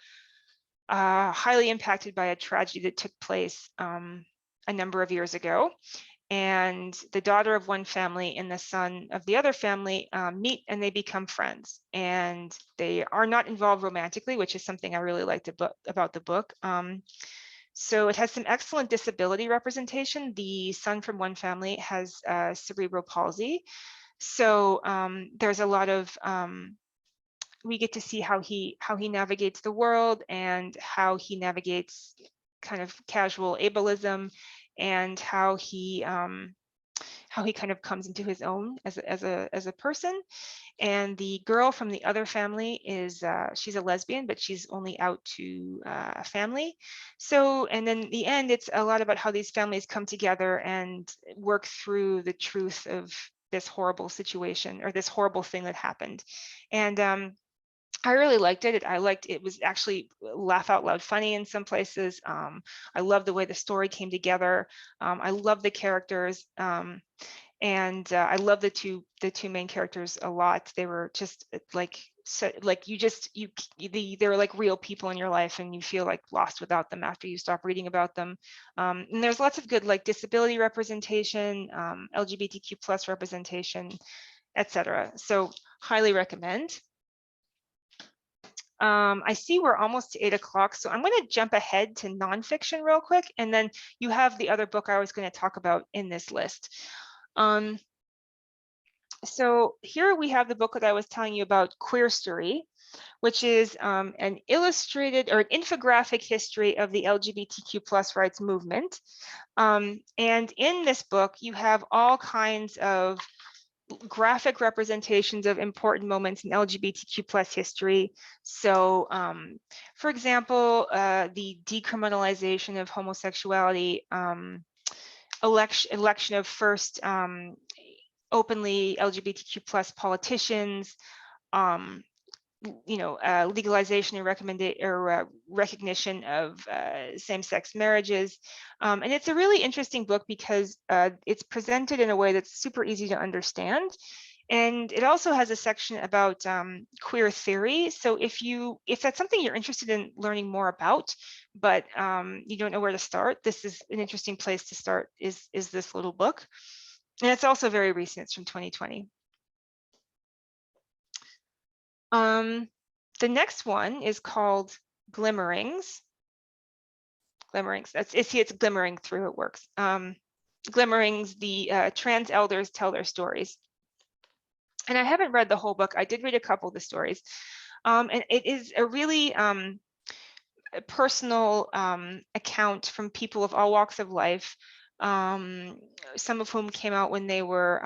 highly impacted by a tragedy that took place a number of years ago. And the daughter of one family and the son of the other family meet, and they become friends. And they are not involved romantically, which is something I really liked about the book. So it has some excellent disability representation. The son from one family has cerebral palsy. So there's a lot of, we get to see how he navigates the world and how he navigates kind of casual ableism, and how he kind of comes into his own as a person. And the girl from the other family is she's a lesbian, but she's only out to a family. So, and then the end, it's a lot about how these families come together and work through the truth of this horrible situation, or this horrible thing that happened. And I really liked it. It was actually laugh out loud funny in some places. I love the way the story came together. I love the characters. And I love the two main characters a lot. They were just like so like they're like real people in your life, and you feel like lost without them after you stop reading about them. And there's lots of good like disability representation, LGBTQ plus representation, etc. So highly recommend. I see we're almost to 8 o'clock, so I'm going to jump ahead to nonfiction real quick, and then you have the other book I was going to talk about in this list. So here we have the book that I was telling you about, Queer Story, which is an illustrated or an infographic history of the LGBTQ plus rights movement. And in this book, you have all kinds of graphic representations of important moments in LGBTQ plus history. So, for example, the decriminalization of homosexuality, election of first openly LGBTQ plus politicians, legalization and recognition of same-sex marriages. And it's a really interesting book because it's presented in a way that's super easy to understand. And it also has a section about queer theory. So if that's something you're interested in learning more about, but you don't know where to start, this is an interesting place to start, is this little book. And it's also very recent, it's from 2020. The next one is called Glimmerings. Glimmerings, it's glimmering through, it works. Glimmerings, the trans elders tell their stories. And I haven't read the whole book. I did read a couple of the stories. And it is a really personal account from people of all walks of life, some of whom came out when they were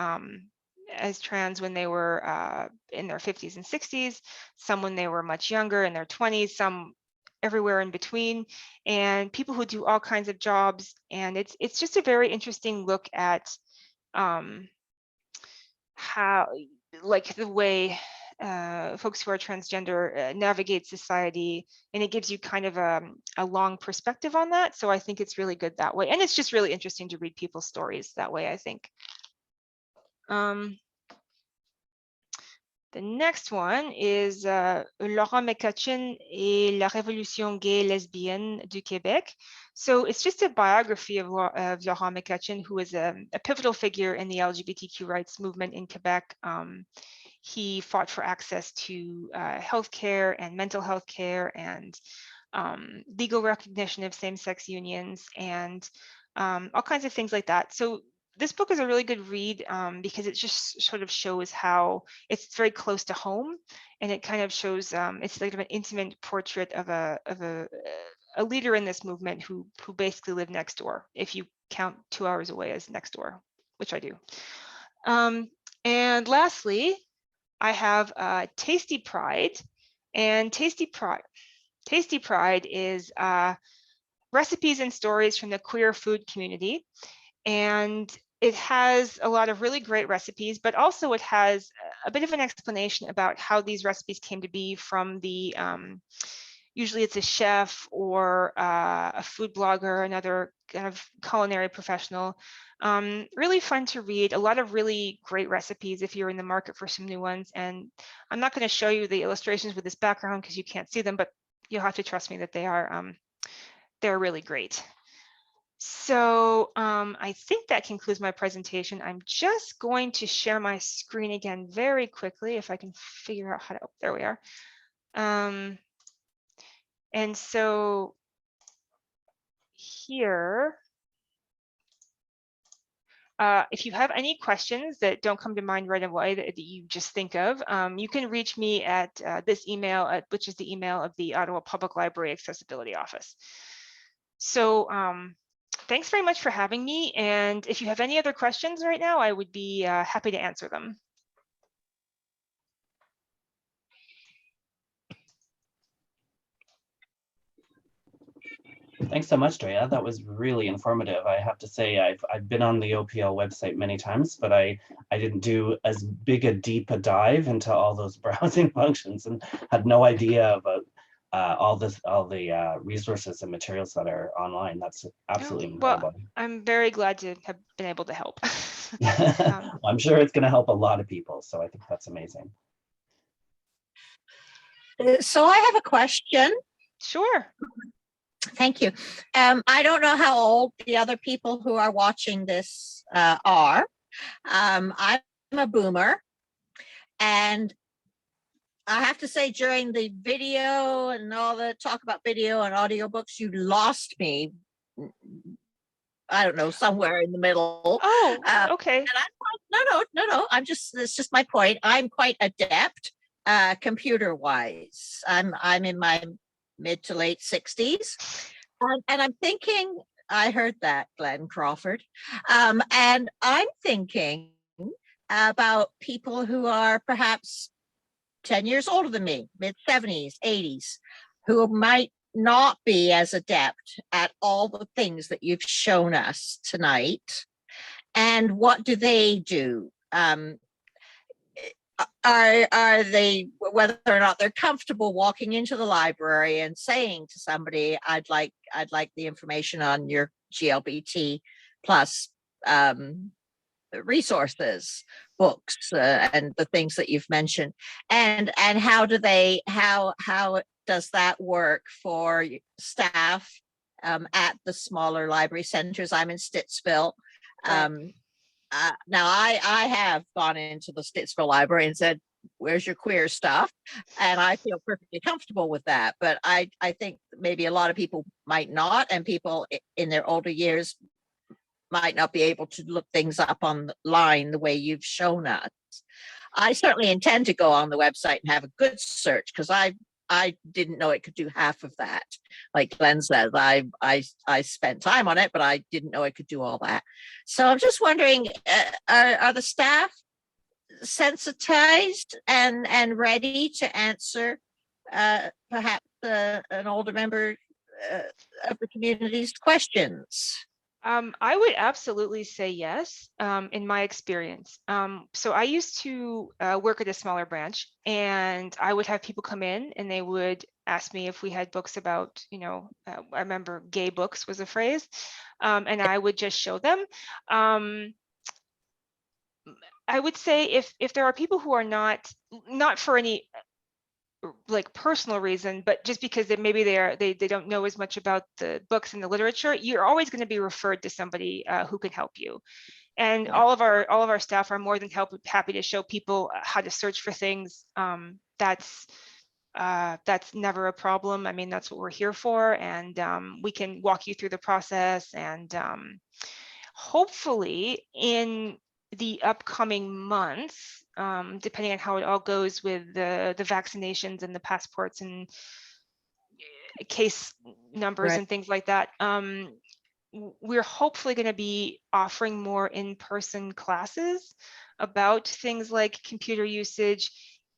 as trans when they were in their 50s and 60s, some when they were much younger in their 20s, some everywhere in between, and people who do all kinds of jobs. And it's just a very interesting look at how, like, the way folks who are transgender navigate society, and it gives you kind of a long perspective on that. So I think it's really good that way, and it's just really interesting to read people's stories that way, I think. The next one is Laurent McCutcheon et la révolution gay lesbienne du Québec. So it's just a biography of Laurent McCutcheon, who is a pivotal figure in the LGBTQ rights movement in Quebec. He fought for access to healthcare and mental health care and legal recognition of same-sex unions and all kinds of things like that. So this book is a really good read because it just sort of shows how it's very close to home, and it kind of shows it's like an intimate portrait of a leader in this movement who basically lived next door, if you count 2 hours away as next door, which I do. And lastly, I have Tasty Pride, and Tasty Pride is recipes and stories from the queer food community. And it has a lot of really great recipes, but also it has a bit of an explanation about how these recipes came to be from the, usually it's a chef or a food blogger, another kind of culinary professional. Really fun to read, a lot of really great recipes if you're in the market for some new ones. And I'm not going to show you the illustrations with this background because you can't see them, but you'll have to trust me that they are, they're really great. So I think that concludes my presentation. I'm just going to share my screen again very quickly if I can figure out how to, there we are. And so here, if you have any questions that don't come to mind right away that you just think of, you can reach me at this email, which is the email of the Ottawa Public Library Accessibility Office. So thanks very much for having me. And if you have any other questions right now, I would be happy to answer them. Thanks so much, Drea. That was really informative. I have to say, I've been on the OPL website many times, but I didn't do as big a deep a dive into all those browsing functions and had no idea about all the resources and materials that are online. That's absolutely incredible. Well, I'm very glad to have been able to help. I'm sure it's going to help a lot of people, so I think that's amazing. So I have a question. Sure. Thank you. I don't know how old the other people who are watching this are. I'm a boomer, and I have to say, during the video and all the talk about video and audiobooks, you lost me. I don't know, somewhere in the middle. Oh, okay. And I'm no. It's just my point. I'm quite adept computer wise. I'm in my mid to late 60s. And I'm thinking, I heard that, Glenn Crawford. And I'm thinking about people who are perhaps 10 years older than me, mid 70s, 80s, who might not be as adept at all the things that you've shown us tonight. And what do they do? Are they, whether or not they're comfortable walking into the library and saying to somebody, I'd like the information on your GLBT plus resources, books, and the things that you've mentioned, and how does that work for staff at the smaller library centers? I'm in Stittsville. Right. Now I have gone into the Stittsville library and said, where's your queer stuff? And I feel perfectly comfortable with that. But I think maybe a lot of people might not, and people in their older years might not be able to look things up online the way you've shown us. I certainly intend to go on the website and have a good search, because I didn't know it could do half of that. Like Glenn says, I spent time on it, but I didn't know it could do all that. So I'm just wondering, are the staff sensitized and ready to answer perhaps an older member of the community's questions? I would absolutely say yes, in my experience. So I used to work at a smaller branch, and I would have people come in and they would ask me if we had books about, I remember gay books was a phrase, and I would just show them. I would say if there are people who are not for any like personal reason, but just because maybe they don't know as much about the books and the literature, you're always going to be referred to somebody who can help you. And all of our staff are more than happy to show people how to search for things. That's never a problem. I mean, that's what we're here for, and we can walk you through the process. And hopefully in the upcoming months, depending on how it all goes with the vaccinations and the passports and case numbers and things like that, we're hopefully going to be offering more in-person classes about things like computer usage,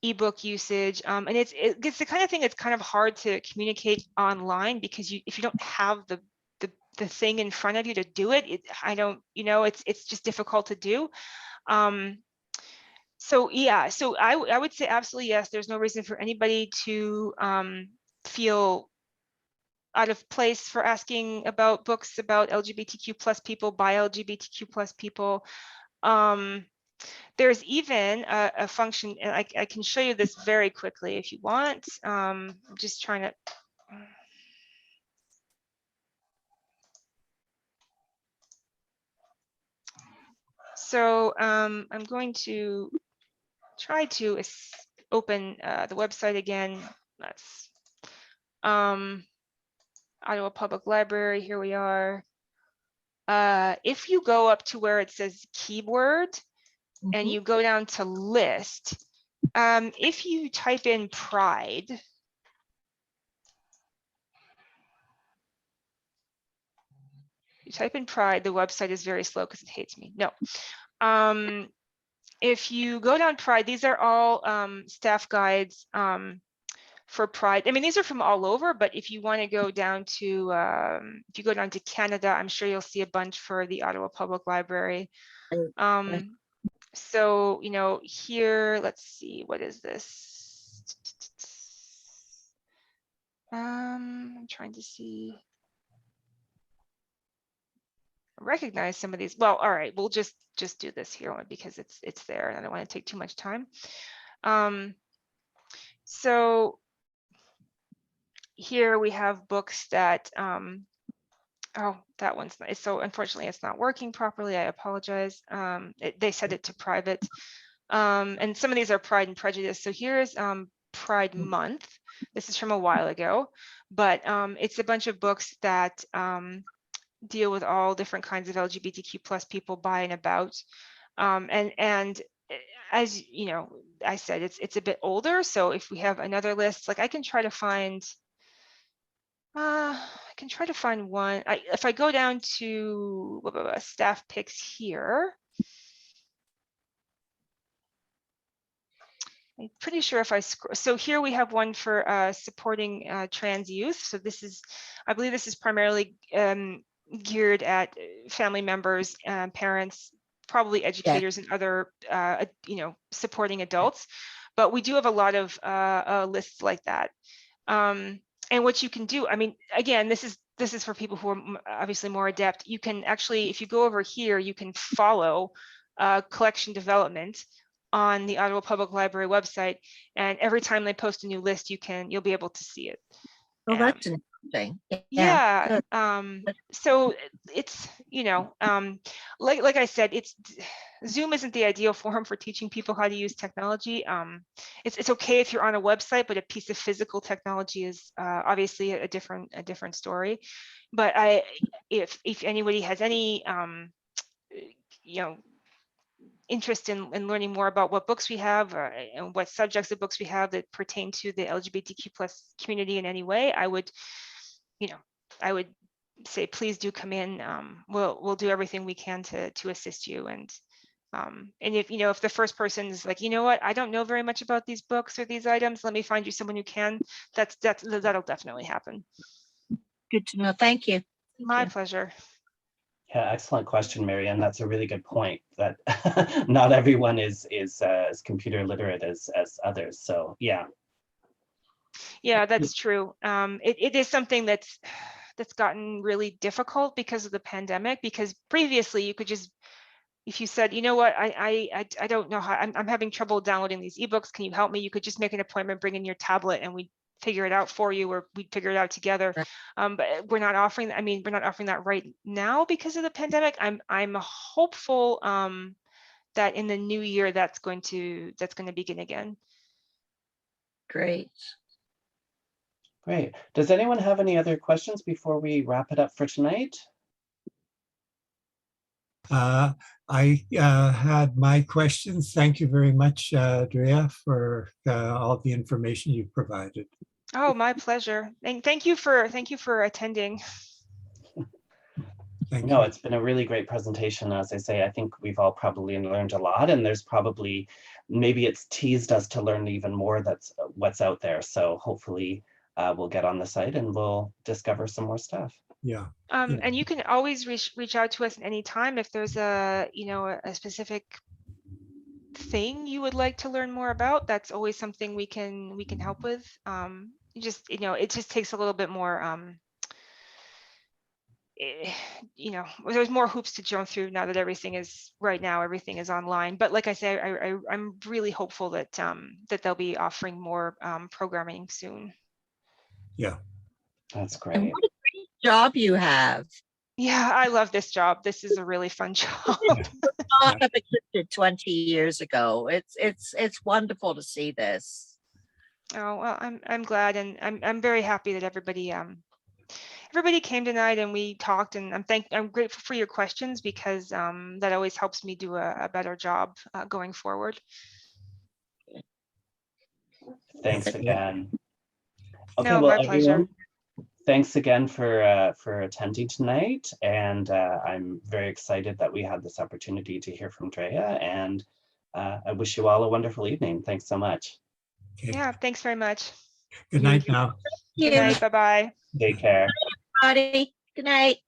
ebook usage, and it's the kind of thing that's kind of hard to communicate online, because if you don't have the thing in front of you to do it, it's just difficult to do. So yeah, so I would say absolutely yes. There's no reason for anybody to feel out of place for asking about books about LGBTQ plus people by LGBTQ plus people. There's even a function, and I can show you this very quickly if you want. I'm just trying to. So I'm going to try to open the website again. That's Ottawa Public Library. Here we are. If you go up to where it says keyword, and you go down to list, if you type in pride, the website is very slow because it hates me. No. If you go down pride, these are all staff guides for pride. I mean, these are from all over, but if you want to go down to, if you go down to Canada, I'm sure you'll see a bunch for the Ottawa Public Library. So, here, let's see, what is this? I'm trying to see. Recognize some of these. Well, all right, we'll just do this here because it's there, and I don't want to take too much time. So here we have books that, oh, that one's not, so unfortunately it's not working properly. I apologize. They set it to private. And some of these are Pride and Prejudice. So here's Pride Month. This is from a while ago, but it's a bunch of books that deal with all different kinds of LGBTQ plus people by and about. And as you know, I said, it's a bit older. So if we have another list, like I can try to find, one. If I go down to staff picks here, I'm pretty sure if I scroll, so here we have one for supporting trans youth. So this is, I believe this is primarily geared at family members, parents, probably educators and other, supporting adults. But we do have a lot of lists like that. And what you can do, I mean, again, this is for people who are obviously more adept. You can actually, if you go over here, you can follow collection development on the Ottawa Public Library website, and every time they post a new list, you'll be able to see it. Oh, that's interesting. Yeah. So it's, like I said, Zoom isn't the ideal forum for teaching people how to use technology. It's okay if you're on a website, but a piece of physical technology is obviously a different story. But if anybody has any interest in learning more about what books we have and what subjects of books we have that pertain to the LGBTQ plus community in any way, I would say, please do come in. We'll do everything we can to assist you. And if the first person is like, you know what, I don't know very much about these books or these items, let me find you someone who can, that'll definitely happen. Good to know. Thank you. My pleasure. Yeah, excellent question, Marianne. That's a really good point, that not everyone is as computer literate as others. So yeah. Yeah, that's true. It is something that's gotten really difficult because of the pandemic, because previously you could just, if you said, you know what, I don't know how, I'm having trouble downloading these ebooks, can you help me? You could just make an appointment, bring in your tablet, and we'd figure it out for you, or we'd figure it out together. But we're not offering, we're not offering that right now because of the pandemic. I'm hopeful that in the new year that's going to begin again. Great. Great. Does anyone have any other questions before we wrap it up for tonight? I had my questions. Thank you very much, Drea, for all the information you've provided. Oh, my pleasure. And thank you for attending. Thank you. It's been a really great presentation. As I say, I think we've all probably learned a lot, and there's probably, maybe it's teased us to learn even more that's what's out there. So hopefully we'll get on the site and we'll discover some more stuff. Yeah. And you can always reach out to us at any time if there's a specific thing you would like to learn more about. That's always something we can help with. It just takes a little bit more there's more hoops to jump through now that everything is online. But like I say, I'm really hopeful that they'll be offering more programming soon. Yeah. That's great. And what a great job you have. Yeah, I love this job. This is a really fun job. Not have existed 20 years ago. It's wonderful to see this. Oh, well, I'm glad, and I'm very happy that everybody came tonight and we talked, and I'm grateful for your questions, because that always helps me do a better job going forward. Thanks again. Okay, No, well, my pleasure. everyone, thanks again for attending tonight, and I'm very excited that we had this opportunity to hear from Drea, and I wish you all a wonderful evening. Thanks so much. Okay. Yeah, thanks very much. Good night now. Good night. Bye-bye. Take care. Everybody. Good night.